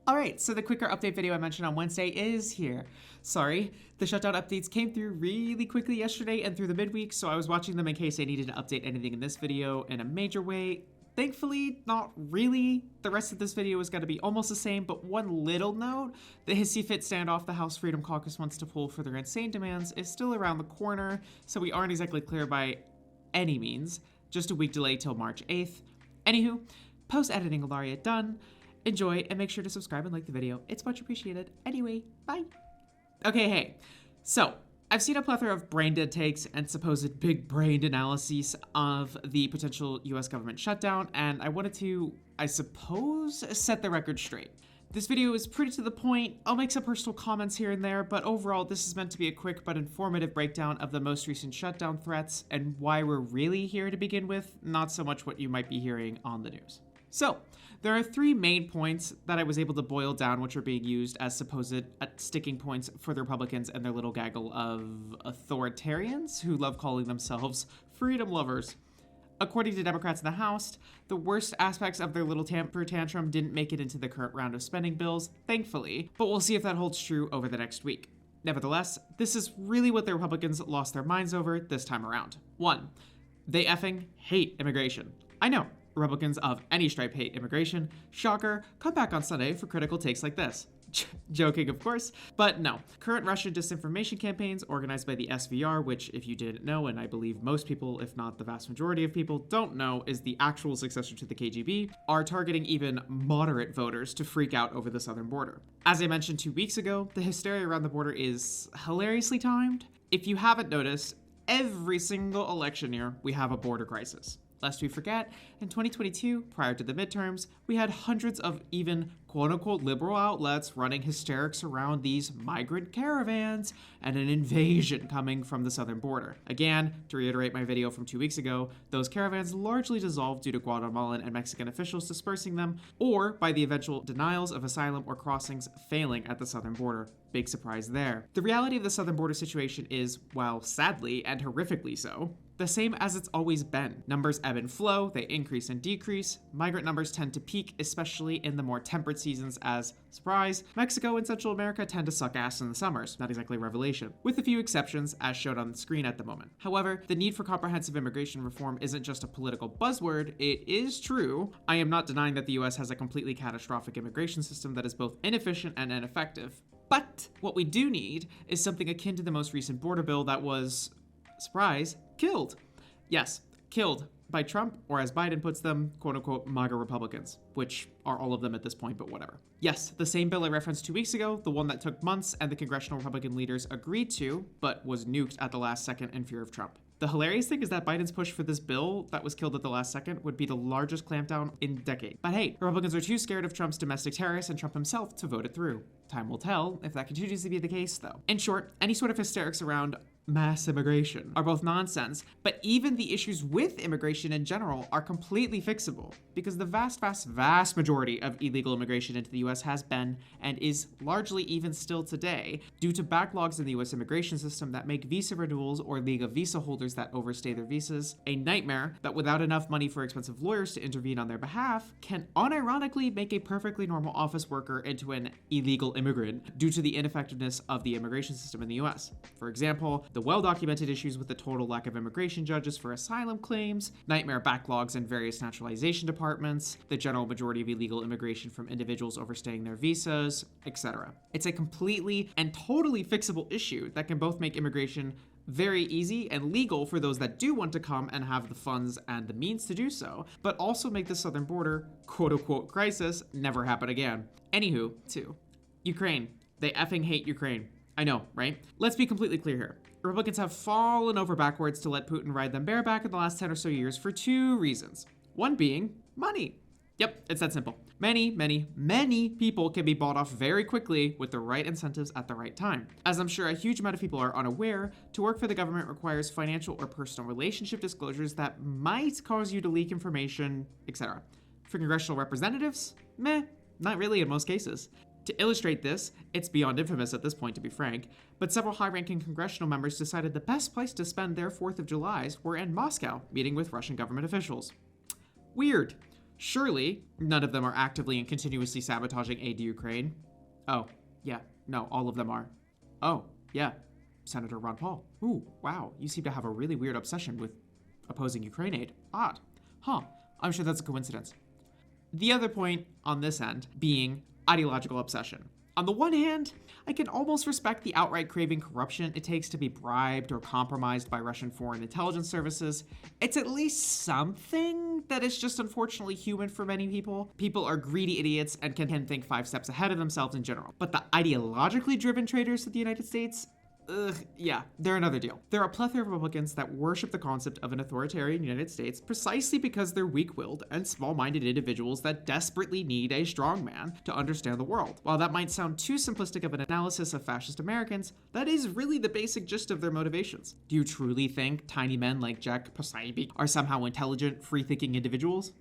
Alright, so the quicker update video I mentioned on Wednesday is here. Sorry, the shutdown updates came through really quickly yesterday and through the midweek, so I was watching them in case I needed to update anything in this video in a major way. Thankfully, not really. The rest of this video is going to be almost the same, but one little note, the hissy fit standoff the House Freedom Caucus wants to pull for their insane demands is still around the corner, so we aren't exactly clear by any means. Just a week delay till March 8th. Anywho, post-editing Ilaria done. Enjoy, and make sure to subscribe and like the video. It's much appreciated. Anyway, bye. Okay, hey. So, I've seen a plethora of brain-dead takes and supposed big-brained analyses of the potential US government shutdown, and I wanted to, I suppose, set the record straight. This video is pretty to the point. I'll make some personal comments here and there, but overall, this is meant to be a quick but informative breakdown of the most recent shutdown threats and why we're really here to begin with, not so much what you might be hearing on the news. So, there are three main points that I was able to boil down which are being used as supposed sticking points for the Republicans and their little gaggle of authoritarians who love calling themselves freedom lovers. According to Democrats in the House, the worst aspects of their little temper tantrum didn't make it into the current round of spending bills, thankfully, but we'll see if that holds true over the next week. Nevertheless, this is really what the Republicans lost their minds over this time around. 1. They effing hate immigration. I know. Republicans of any stripe hate immigration. Shocker, come back on Sunday for critical takes like this. Joking, of course, but no. Current Russian disinformation campaigns organized by the SVR, which, if you didn't know, and I believe most people, if not the vast majority of people, don't know, is the actual successor to the KGB, are targeting even moderate voters to freak out over the southern border. As I mentioned 2 weeks ago, the hysteria around the border is hilariously timed. If you haven't noticed, every single election year, we have a border crisis. Lest we forget, in 2022, prior to the midterms, we had hundreds of even quote-unquote liberal outlets running hysterics around these migrant caravans and an invasion coming from the southern border. Again, to reiterate my video from 2 weeks ago, those caravans largely dissolved due to Guatemalan and Mexican officials dispersing them, or by the eventual denials of asylum or crossings failing at the southern border. Big surprise there. The reality of the southern border situation is, while sadly and horrifically so, the same as it's always been. Numbers ebb and flow, they increase and decrease. Migrant numbers tend to peak, especially in the more temperate seasons as, surprise, Mexico and Central America tend to suck ass in the summers, not exactly a revelation, with a few exceptions as shown on the screen at the moment. However, the need for comprehensive immigration reform isn't just a political buzzword, it is true. I am not denying that the US has a completely catastrophic immigration system that is both inefficient and ineffective. But what we do need is something akin to the most recent border bill that was, surprise, killed. Yes, killed by Trump, or as Biden puts them, quote-unquote MAGA Republicans, which are all of them at this point, but whatever. Yes, the same bill I referenced 2 weeks ago, the one that took months and the Congressional Republican leaders agreed to, but was nuked at the last second in fear of Trump. The hilarious thing is that Biden's push for this bill that was killed at the last second would be the largest clampdown in decades. But hey, Republicans are too scared of Trump's domestic terrorists and Trump himself to vote it through. Time will tell if that continues to be the case, though. In short, any sort of hysterics around mass immigration are both nonsense, but even the issues with immigration in general are completely fixable, because the vast majority of illegal immigration into the US has been, and is largely even still today, due to backlogs in the US immigration system that make visa renewals or league of visa holders that overstay their visas a nightmare that, without enough money for expensive lawyers to intervene on their behalf, can unironically make a perfectly normal office worker into an illegal immigrant due to the ineffectiveness of the immigration system in the US. For example, the well-documented issues with the total lack of immigration judges for asylum claims, nightmare backlogs in various naturalization departments, the general majority of illegal immigration from individuals overstaying their visas, etc. It's a completely and totally fixable issue that can both make immigration very easy and legal for those that do want to come and have the funds and the means to do so, but also make the southern border, quote-unquote crisis, never happen again. Anywho, 2. Ukraine. They effing hate Ukraine. I know, right? Let's be completely clear here. Republicans have fallen over backwards to let Putin ride them bareback in the last 10 or so years for 2 reasons. One being money. Yep, it's that simple. Many people can be bought off very quickly with the right incentives at the right time. As I'm sure a huge amount of people are unaware, to work for the government requires financial or personal relationship disclosures that might cause you to leak information, etc. For congressional representatives, meh, not really in most cases. To illustrate this, it's beyond infamous at this point, to be frank, but several high-ranking congressional members decided the best place to spend their 4th of Julys were in Moscow, meeting with Russian government officials. Weird. Surely, none of them are actively and continuously sabotaging aid to Ukraine. Oh, yeah, no, all of them are. Oh, yeah, Senator Ron Paul. Ooh, wow, you seem to have a really weird obsession with opposing Ukraine aid. Odd. Huh, I'm sure that's a coincidence. The other point on this end being ideological obsession. On the one hand, I can almost respect the outright craving corruption it takes to be bribed or compromised by Russian foreign intelligence services. It's at least something that is just unfortunately human for many people. People are greedy idiots and can think 5 steps ahead of themselves in general. But the ideologically driven traitors to the United States, yeah, they're another deal. There are a plethora of Republicans that worship the concept of an authoritarian United States precisely because they're weak-willed and small-minded individuals that desperately need a strong man to understand the world. While that might sound too simplistic of an analysis of fascist Americans, that is really the basic gist of their motivations. Do you truly think tiny men like Jack Posobiec are somehow intelligent, free-thinking individuals?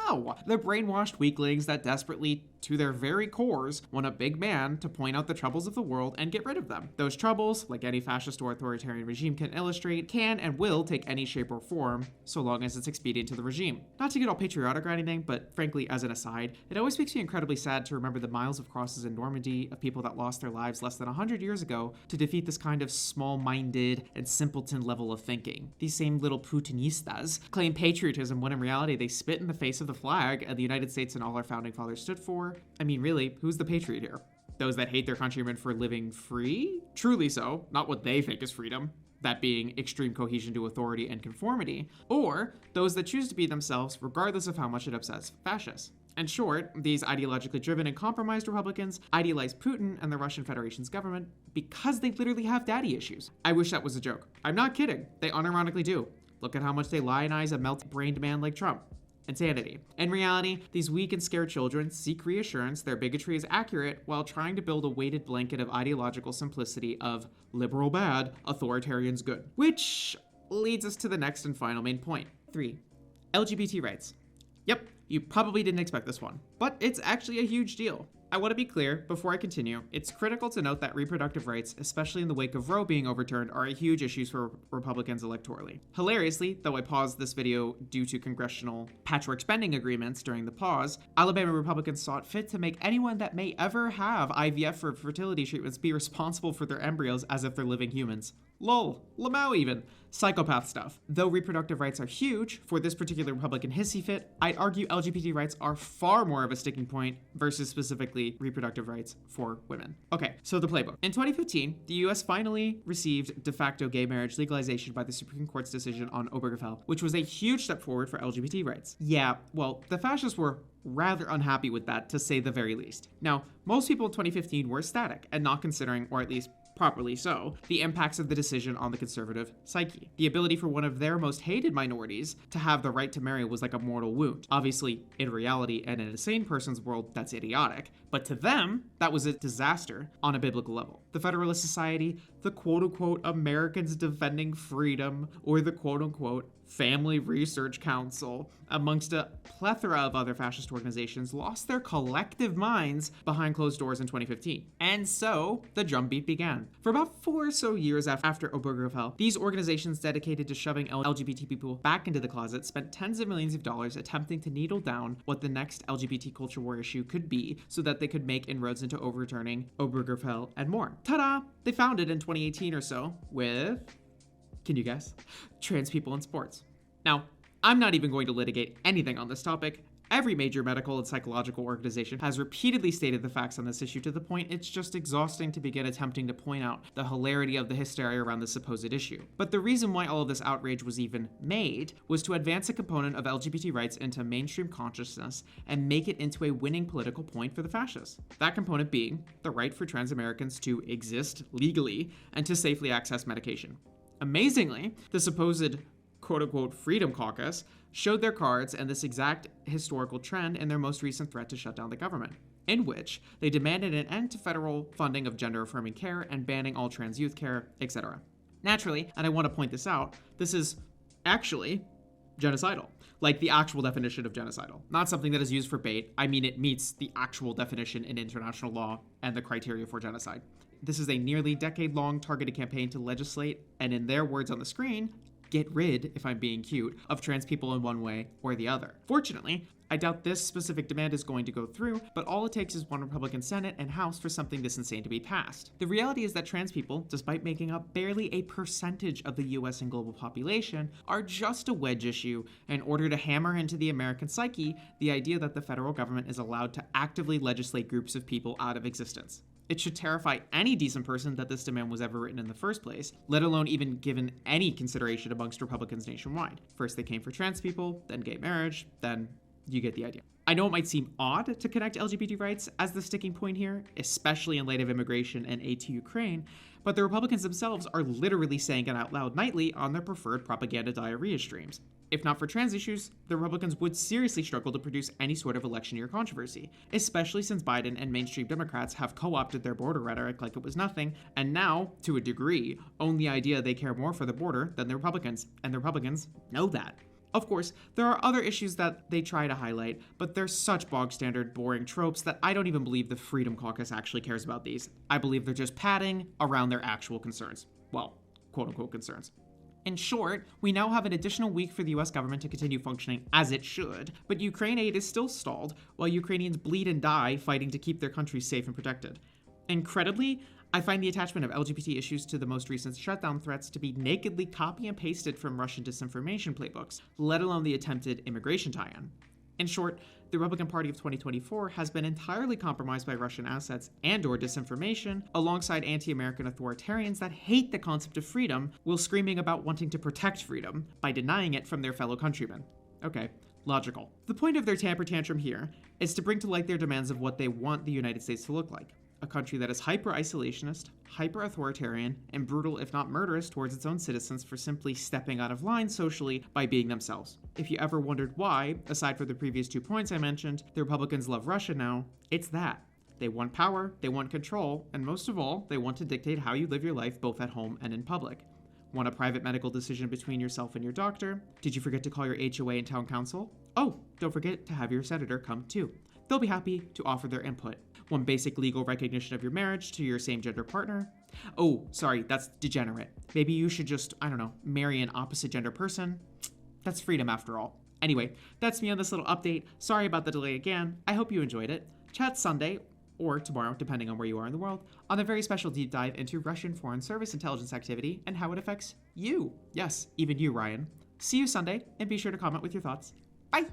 No, they're brainwashed weaklings that desperately, to their very cores, want a big man to point out the troubles of the world and get rid of them. Those troubles, like any fascist or authoritarian regime can illustrate, can and will take any shape or form, so long as it's expedient to the regime. Not to get all patriotic or anything, but frankly, as an aside, it always makes me incredibly sad to remember the miles of crosses in Normandy of people that lost their lives less than 100 years ago to defeat this kind of small-minded and simpleton level of thinking. These same little Putinistas claim patriotism when in reality they spit in the face of the flag and the United States and all our founding fathers stood for. I mean, really, who's the patriot here? Those that hate their countrymen for living free? Truly so, not what they think is freedom, that being extreme cohesion to authority and conformity, or those that choose to be themselves regardless of how much it upsets fascists. In short, these ideologically driven and compromised Republicans idealize Putin and the Russian Federation's government because they literally have daddy issues. I wish that was a joke. I'm not kidding. They unironically do. Look at how much they lionize a melt-brained man like Trump. Insanity. In reality, these weak and scared children seek reassurance their bigotry is accurate while trying to build a weighted blanket of ideological simplicity of liberal bad, authoritarians good. Which leads us to the next and final main point. 3. LGBT rights. Yep, you probably didn't expect this one, but it's actually a huge deal. I want to be clear, before I continue, it's critical to note that reproductive rights, especially in the wake of Roe being overturned, are a huge issue for Republicans electorally. Hilariously, though I paused this video due to congressional patchwork spending agreements during the pause, Alabama Republicans saw it fit to make anyone that may ever have IVF for fertility treatments be responsible for their embryos as if they're living humans. Lol, Lamau even. Psychopath stuff. Though reproductive rights are huge, for this particular Republican hissy fit, I'd argue LGBT rights are far more of a sticking point versus specifically reproductive rights for women. Okay, so the playbook. In 2015, the US finally received de facto gay marriage legalization by the Supreme Court's decision on Obergefell, which was a huge step forward for LGBT rights. Yeah, well, the fascists were rather unhappy with that, to say the very least. Now, most people in 2015 were ecstatic and not considering, or at least properly so, the impacts of the decision on the conservative psyche. The ability for one of their most hated minorities to have the right to marry was like a mortal wound. Obviously, in reality and in a sane person's world, that's idiotic, but to them, that was a disaster on a biblical level. The Federalist Society, the quote-unquote Americans Defending Freedom, or the quote-unquote Family Research Council, amongst a plethora of other fascist organizations, lost their collective minds behind closed doors in 2015. And so, the drumbeat began. For about 4 or so years after Obergefell, these organizations dedicated to shoving LGBT people back into the closet spent tens of millions of dollars attempting to needle down what the next LGBT culture war issue could be so that they could make inroads into overturning Obergefell and more. Ta-da! They found it in 2018 or so with, can you guess? Trans people in sports. Now, I'm not even going to litigate anything on this topic. Every major medical and psychological organization has repeatedly stated the facts on this issue to the point it's just exhausting to begin attempting to point out the hilarity of the hysteria around the supposed issue. But the reason why all of this outrage was even made was to advance a component of LGBT rights into mainstream consciousness and make it into a winning political point for the fascists. That component being the right for trans Americans to exist legally and to safely access medication. Amazingly, the supposed quote-unquote Freedom Caucus showed their cards and this exact historical trend in their most recent threat to shut down the government, in which they demanded an end to federal funding of gender-affirming care and banning all trans youth care, etc. Naturally, and I want to point this out, this is actually genocidal, like the actual definition of genocidal. Not something that is used for bait. I mean, it meets the actual definition in international law and the criteria for genocide. This is a nearly decade-long targeted campaign to legislate, and in their words on the screen, get rid, if I'm being cute, of trans people in one way or the other. Fortunately, I doubt this specific demand is going to go through, but all it takes is one Republican Senate and House for something this insane to be passed. The reality is that trans people, despite making up barely a percentage of the US and global population, are just a wedge issue in order to hammer into the American psyche the idea that the federal government is allowed to actively legislate groups of people out of existence. It should terrify any decent person that this demand was ever written in the first place, let alone even given any consideration amongst Republicans nationwide. First they came for trans people, then gay marriage, then you get the idea. I know it might seem odd to connect LGBT rights as the sticking point here, especially in light of immigration and aid to Ukraine, but the Republicans themselves are literally saying it out loud nightly on their preferred propaganda diarrhea streams. If not for trans issues, the Republicans would seriously struggle to produce any sort of election year controversy, especially since Biden and mainstream Democrats have co-opted their border rhetoric like it was nothing, and now, to a degree, own the idea they care more for the border than the Republicans, and the Republicans know that. Of course, there are other issues that they try to highlight, but they're such bog-standard, boring tropes that I don't even believe the Freedom Caucus actually cares about these. I believe they're just padding around their actual concerns. Well, quote-unquote concerns. In short, we now have an additional week for the US government to continue functioning as it should, but Ukraine aid is still stalled, while Ukrainians bleed and die fighting to keep their country safe and protected. Incredibly, I find the attachment of LGBT issues to the most recent shutdown threats to be nakedly copy and pasted from Russian disinformation playbooks, let alone the attempted immigration tie-in. In short, the Republican Party of 2024 has been entirely compromised by Russian assets and/or disinformation, alongside anti-American authoritarians that hate the concept of freedom while screaming about wanting to protect freedom by denying it from their fellow countrymen. Okay, logical. The point of their temper tantrum here is to bring to light their demands of what they want the United States to look like. A country that is hyper-isolationist, hyper-authoritarian, and brutal if not murderous towards its own citizens for simply stepping out of line socially by being themselves. If you ever wondered why, aside from the previous 2 points I mentioned, the Republicans love Russia now, it's that. They want power, they want control, and most of all, they want to dictate how you live your life both at home and in public. Want a private medical decision between yourself and your doctor? Did you forget to call your HOA and town council? Oh, don't forget to have your senator come too. They'll be happy to offer their input. Want basic legal recognition of your marriage to your same-gender partner? Oh, sorry, that's degenerate. Maybe you should just, marry an opposite-gender person? That's freedom after all. Anyway, that's me on this little update. Sorry about the delay again. I hope you enjoyed it. Chat Sunday, or tomorrow, depending on where you are in the world, on a very special deep dive into Russian Foreign Service intelligence activity and how it affects you. Yes, even you, Ryan. See you Sunday, and be sure to comment with your thoughts. Bye!